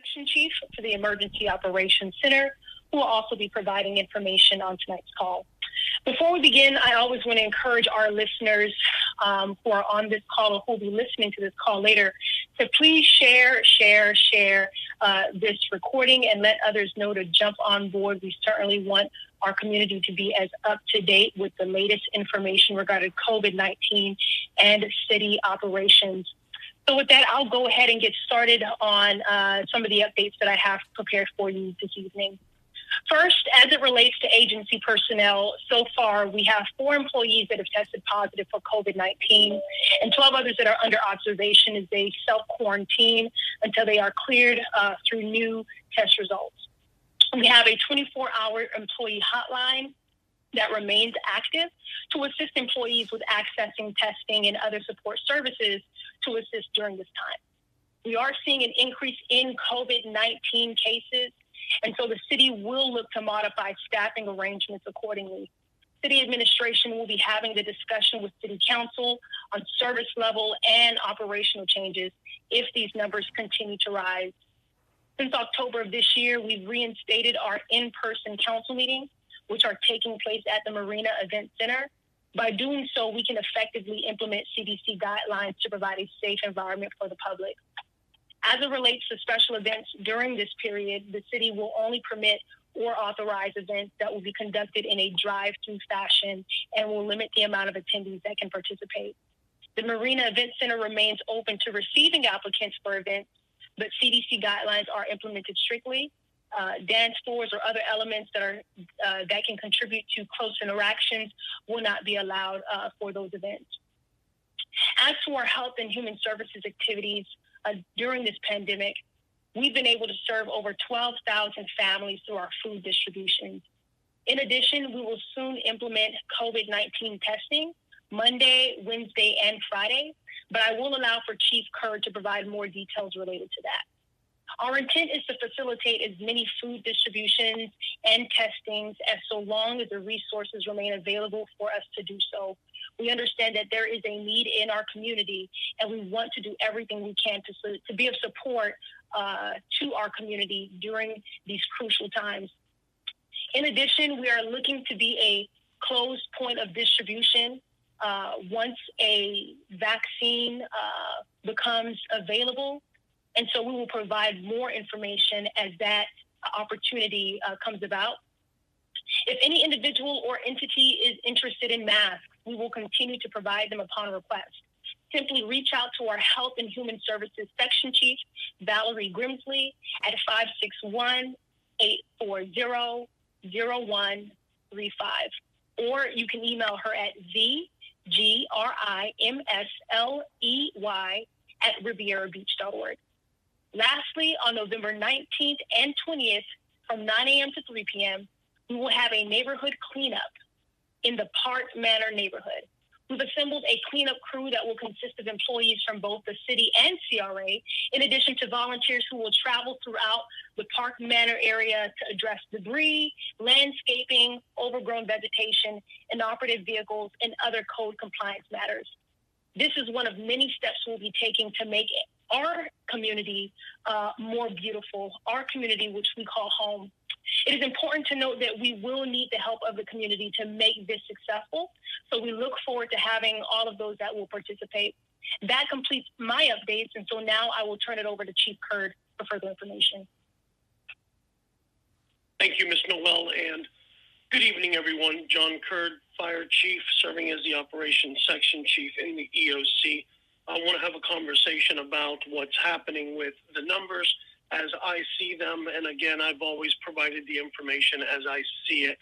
Section Chief for the Emergency Operations Center, who will also be providing information on tonight's call. Before we begin, I always want to encourage our listeners who are on this call or who will be listening to this call later to please share this recording and let others know to jump on board. We certainly want our community to be as up to date with the latest information regarding COVID-19 and city operations. So with that, I'll go ahead and get started on some of the updates that I have prepared for you this evening. First, as it relates to agency personnel, so far we have 4 employees that have tested positive for COVID-19 and 12 others that are under observation as they self-quarantine until they are cleared through new test results. We have a 24-hour employee hotline that remains active to assist employees with accessing testing and other support services to assist during this time. We are seeing an increase in COVID-19 cases, and so the city will look to modify staffing arrangements accordingly. City administration will be having the discussion with City Council on service level and operational changes if these numbers continue to rise. Since October of this year, we've reinstated our in-person council meetings, which are taking place at the Marina Event Center. By doing so, we can effectively implement CDC guidelines to provide a safe environment for the public. As it relates to special events during this period, the city will only permit or authorize events that will be conducted in a drive-through fashion and will limit the amount of attendees that can participate. The Marina Event Center remains open to receiving applicants for events, but CDC guidelines are implemented strictly. Dance floors or other elements that can contribute to close interactions will not be allowed for those events. As to our health and human services activities during this pandemic, we've been able to serve over 12,000 families through our food distributions. In addition, we will soon implement COVID-19 testing Monday, Wednesday, and Friday, but I will allow for Chief Kerr to provide more details related to that. Our intent is to facilitate as many food distributions and testings as so long as the resources remain available for us to do so. We understand that there is a need in our community, and we want to do everything we can to be of support to our community during these crucial times. In addition, we are looking to be a closed point of distribution once a vaccine becomes available. And so we will provide more information as that opportunity comes about. If any individual or entity is interested in masks, we will continue to provide them upon request. Simply reach out to our Health and Human Services Section Chief, Valerie Grimsley, at 561-840-0135. Or you can email her at vgrimsley@rivierabeach.org. Lastly, on November 19th and 20th, from 9 a.m. to 3 p.m., we will have a neighborhood cleanup in the Park Manor neighborhood. We've assembled a cleanup crew that will consist of employees from both the city and CRA, in addition to volunteers who will travel throughout the Park Manor area to address debris, landscaping, overgrown vegetation, inoperative vehicles, and other code compliance matters. This is one of many steps we'll be taking to make our community more beautiful, our community, which we call home. It is important to note that we will need the help of the community to make this successful. So we look forward to having all of those that will participate. That completes my updates. And so now I will turn it over to Chief Kerr for further information. Thank you, Ms. Noel, and good evening, everyone. John Kerr, Fire Chief, serving as the Operations Section Chief in the EOC. I want to have a conversation about what's happening with the numbers as I see them. And again, I've always provided the information as I see it,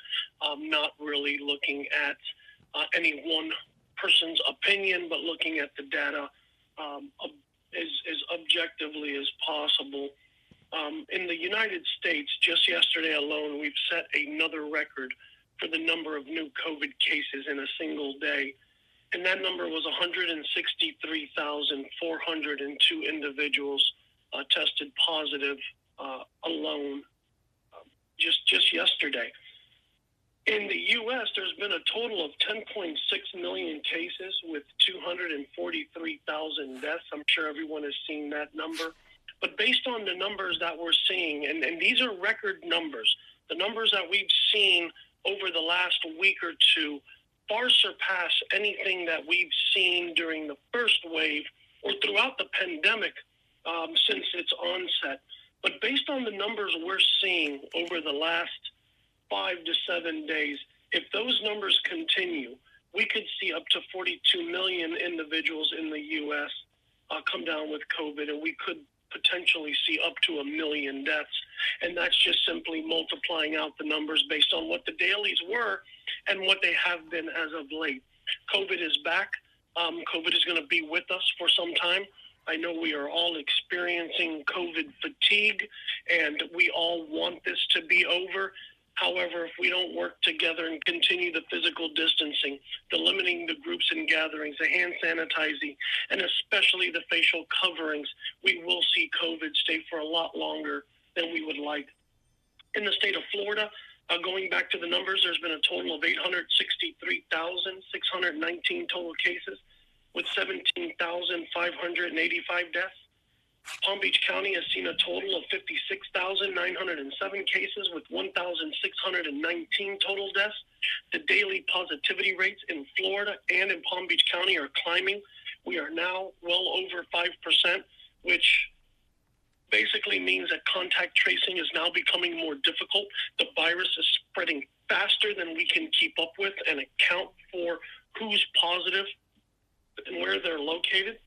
not really looking at any one person's opinion, but looking at the data as objectively as possible. In the United States, just yesterday alone, we've set another record for the number of new COVID cases in a single day. And that number was 163,402 individuals tested positive alone just yesterday. In the U.S., there's been a total of 10.6 million cases with 243,000 deaths. I'm sure everyone has seen that number. But based on the numbers that we're seeing, and these are record numbers, the numbers that we've seen over the last week or two far surpass anything that we've seen during the first wave or throughout the pandemic since its onset. But based on the numbers we're seeing over the last 5 to 7 days, if those numbers continue, we could see up to 42 million individuals in the U.S. Come down with COVID, and we could potentially see up to 1 million deaths. And that's just simply multiplying out the numbers based on what the dailies were and what they have been as of late. COVID is back. COVID is going to be with us for some time. I know we are all experiencing COVID fatigue, and we all want this to be over. However, if we don't work together and continue the physical distancing, the limiting the groups and gatherings, the hand sanitizing, and especially the facial coverings, we will see COVID stay for a lot longer than we would like. In the state of Florida, going back to the numbers, there's been a total of 863,619 total cases with 17,585 deaths. Palm Beach County has seen a total of 56,907 cases with 1,619 total deaths. The daily positivity rates in Florida and in Palm Beach County are climbing. We are now well over 5%, which basically means that contact tracing is now becoming more difficult. The virus is spreading faster than we can keep up with and account for who's positive and where they're located.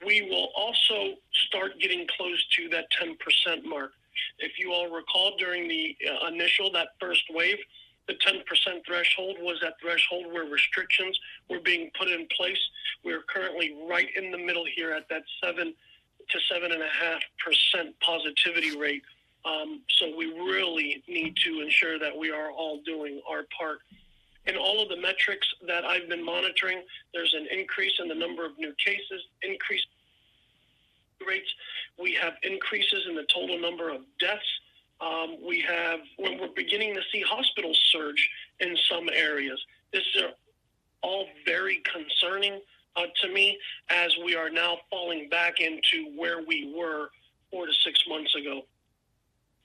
We will also start getting close to that 10% mark. If you all recall, during the that first wave, the 10% threshold was that threshold where restrictions were being put in place. We're currently right in the middle here at that 7 to 7.5% positivity rate. So we really need to ensure that we are all doing our part. In all of the metrics that I've been monitoring, there's an increase in the number of new cases, increased rates. We have increases in the total number of deaths. We're beginning to see hospitals surge in some areas. This is all very concerning to me, as we are now falling back into where we were 4 to 6 months ago.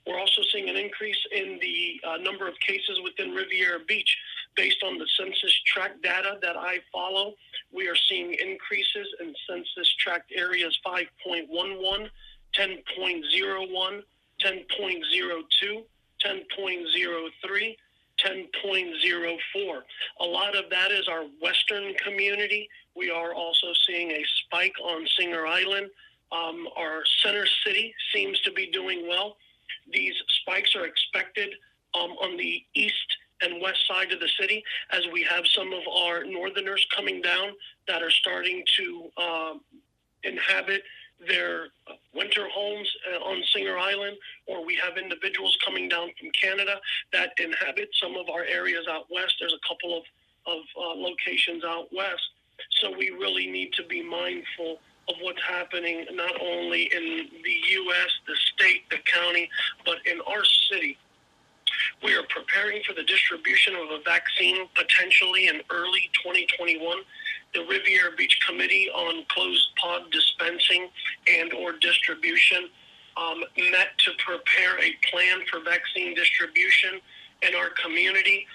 We're also seeing an increase in the number of cases within Riviera Beach. Based on the census tract data that I follow, we are seeing increases in census tract areas 5.11, 10.01, 10.02, 10.03, 10.04. A lot of that is our western community. We are also seeing a spike on Singer Island. Our center city seems to be doing well. These spikes are expected on the east and west side of the city, as we have some of our northerners coming down that are starting to inhabit their winter homes on Singer Island, or we have individuals coming down from Canada that inhabit some of our areas out west. There's a couple of locations out west. So we really need to be mindful of what's happening not only in the U.S., the state, the county, but in our city. We are preparing for the distribution of a vaccine potentially in early 2021. The Riviera Beach Committee on Closed Pod Dispensing and or Distribution met to prepare a plan for vaccine distribution in our community.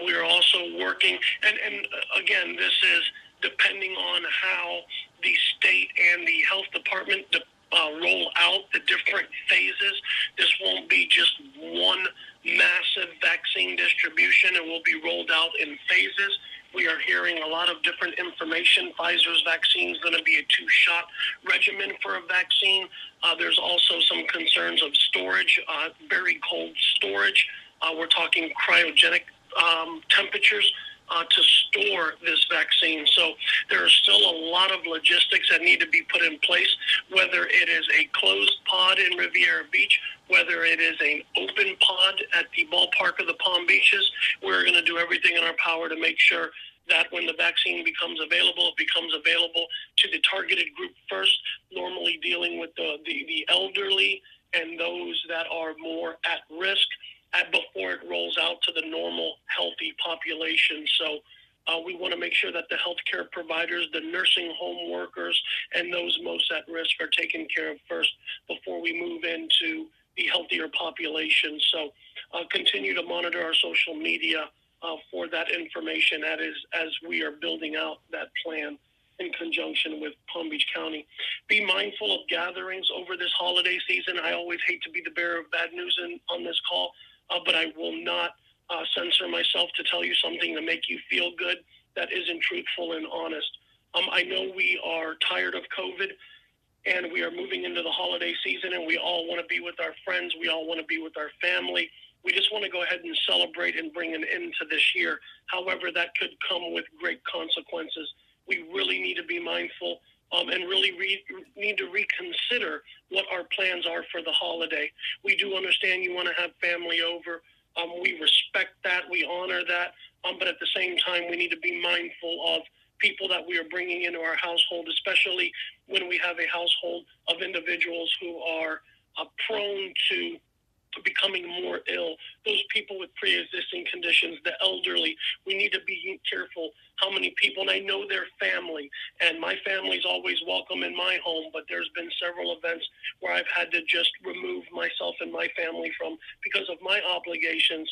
We are also working, and again, this is depending on how the state and the health department roll out the different phases. This won't be just one massive vaccine distribution. It will be rolled out in phases. We are hearing a lot of different information. Pfizer's vaccine is going to be a 2-shot regimen for a vaccine. There's also some concerns of storage, very cold storage. We're talking cryogenic temperatures to store this vaccine. So there are still a lot of logistics that need to be put in place, whether it is a closed pod in Riviera Beach, whether it is an open pod at the ballpark of the Palm Beaches. We're going to do everything in our power to make sure that when the vaccine becomes available, it becomes available to the targeted group first, normally dealing with the elderly and those that are more at risk, before it rolls out to the normal healthy population. So We want to make sure that the healthcare providers, the nursing home workers, and those most at risk are taken care of first before we move into the healthier population. So continue to monitor our social media for that information as we are building out that plan in conjunction with Palm Beach County. Be mindful of gatherings over this holiday season. I always hate to be the bearer of bad news on this call, but I will not censor myself to tell you something to make you feel good that isn't truthful and honest. I know we are tired of COVID, and we are moving into the holiday season, and we all want to be with our friends. We all want to be with our family. We just want to go ahead and celebrate and bring an end to this year. However, that could come with great consequences. We really need to be mindful and really need to reconsider what our plans are for the holiday. We do understand you want to have family over. We respect that. We honor that. But at the same time, we need to be mindful of people that we are bringing into our household, especially when we have a household of individuals who are prone to becoming more ill, those people with pre-existing conditions, the elderly. We need to be careful how many people, and I know their family, and my family's always welcome in my home, but there's been several events where I've had to just remove myself and my family from because of my obligations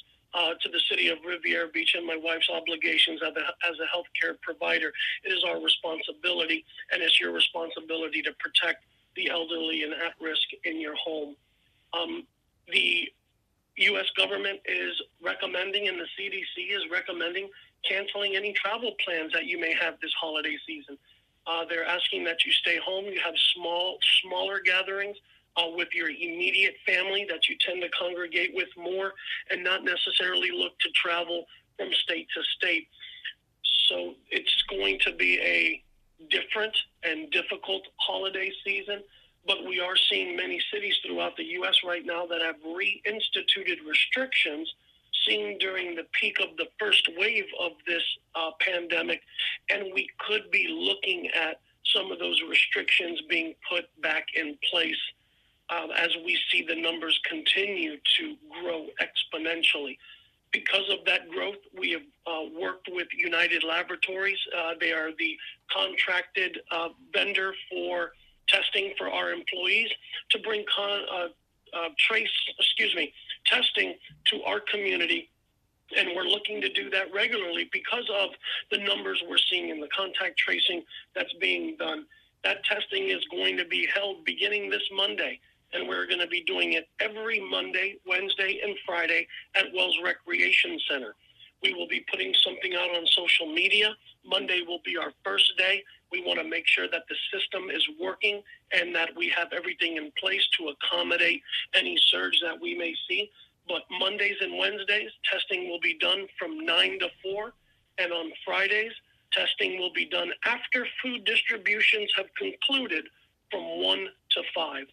to the city of Riviera Beach and my wife's obligations as a healthcare provider. It is our responsibility, and it's your responsibility to protect the elderly and at risk in your home. The U.S. government is recommending, and the CDC is recommending, canceling any travel plans that you may have this holiday season. They're asking that you stay home. You have smaller gatherings with your immediate family that you tend to congregate with more, and not necessarily look to travel from state to state. So it's going to be a different and difficult holiday season. But we are seeing many cities throughout the U.S. right now that have reinstituted restrictions seen during the peak of the first wave of this pandemic. And we could be looking at some of those restrictions being put back in place as we see the numbers continue to grow exponentially. Because of that growth, we have worked with United Laboratories. They are the contracted vendor for testing for our employees to bring testing to our community. And we're looking to do that regularly because of the numbers we're seeing in the contact tracing that's being done. That testing is going to be held beginning this Monday, and we're going to be doing it every Monday, Wednesday, and Friday at Wells Recreation Center. We will be putting something out on social media. Monday will be our first day. We want to make sure that the system is working and that we have everything in place to accommodate any surge that we may see. But Mondays and Wednesdays, testing will be done from 9 to 4. And on Fridays, testing will be done after food distributions have concluded from 1 to 5.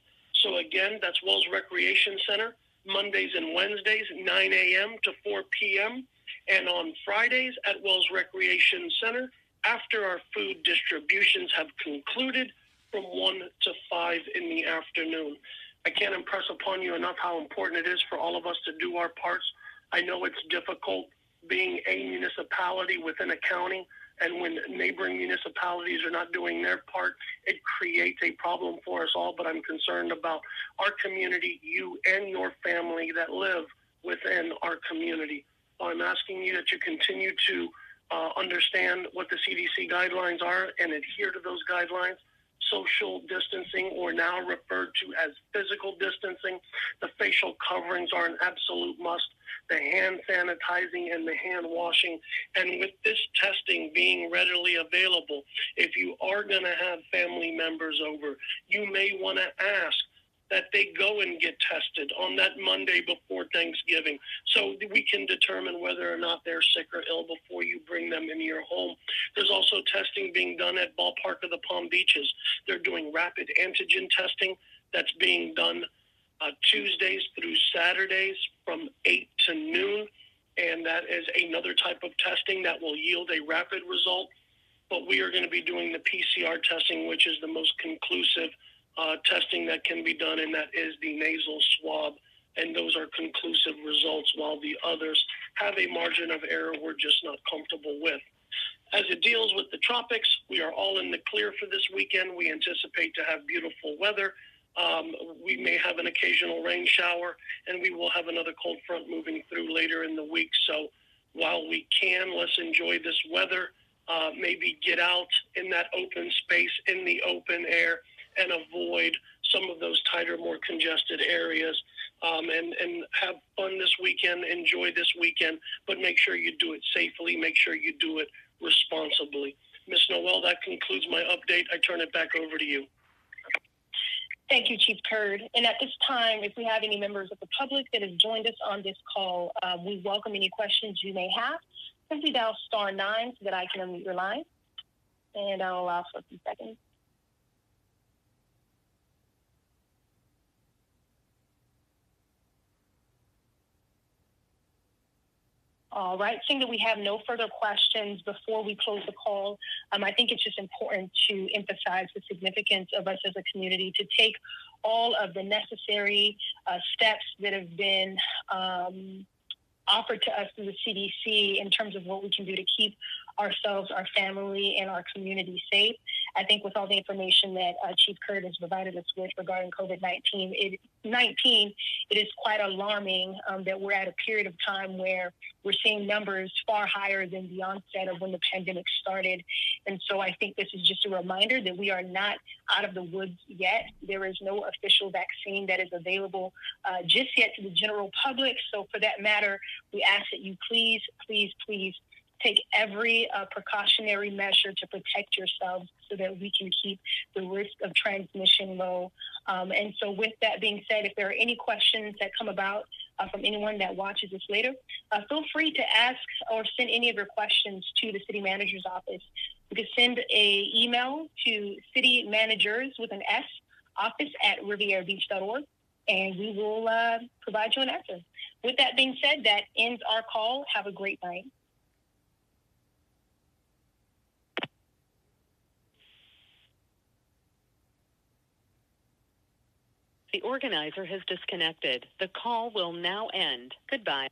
So again, that's Wells Recreation Center, Mondays and Wednesdays, 9 a.m. to 4 p.m. And on Fridays at Wells Recreation Center, after our food distributions have concluded from 1 to 5 in the afternoon. I can't impress upon you enough how important it is for all of us to do our parts. I know it's difficult being a municipality within a county, and when neighboring municipalities are not doing their part, it creates a problem for us all, but I'm concerned about our community, you and your family that live within our community. So I'm asking you that you continue to understand what the CDC guidelines are and adhere to those guidelines. Social distancing, or now referred to as physical distancing. The facial coverings are an absolute must. The hand sanitizing and the hand washing. And with this testing being readily available, if you are going to have family members over, you may want to ask that they go and get tested on that Monday before Thanksgiving so we can determine whether or not they're sick or ill before you bring them into your home. There's also testing being done at Ballpark of the Palm Beaches. They're doing rapid antigen testing that's being done Tuesdays through Saturdays from 8 to noon, and that is another type of testing that will yield a rapid result. But we are going to be doing the PCR testing, which is the most conclusive testing that can be done, and that is the nasal swab, and those are conclusive results, while the others have a margin of error we're just not comfortable with. As it deals with the tropics, we are all in the clear for this weekend. We anticipate to have beautiful weather. We may have an occasional rain shower, and we will have another cold front moving through later in the week. So while we can, let's enjoy this weather. Maybe get out in that open space, in the open air, and avoid some of those tighter, more congested areas. And have fun this weekend, enjoy this weekend, but make sure you do it safely, make sure you do it responsibly. Ms. Noel, that concludes my update. I turn it back over to you. Thank you, Chief Curd. And at this time, if we have any members of the public that has joined us on this call, we welcome any questions you may have. Simply dial *9 so that I can unmute your line. And I'll allow for a few seconds. All right, seeing that we have no further questions before we close the call, I think it's just important to emphasize the significance of us as a community to take all of the necessary steps that have been offered to us through the CDC in terms of what we can do to keep ourselves, our family, and our community safe. I think with all the information that Chief Curd has provided us with regarding COVID-19, it is quite alarming that we're at a period of time where we're seeing numbers far higher than the onset of when the pandemic started. And so I think this is just a reminder that we are not out of the woods yet. There is no official vaccine that is available just yet to the general public. So for that matter, we ask that you please take every precautionary measure to protect yourselves so that we can keep the risk of transmission low. And so with that being said, if there are any questions that come about from anyone that watches this later, feel free to ask or send any of your questions to the city manager's office. You can send an email to city managers with an S, office@rivierebeach.org, and we will provide you an answer. With that being said, that ends our call. Have a great night. The organizer has disconnected. The call will now end. Goodbye.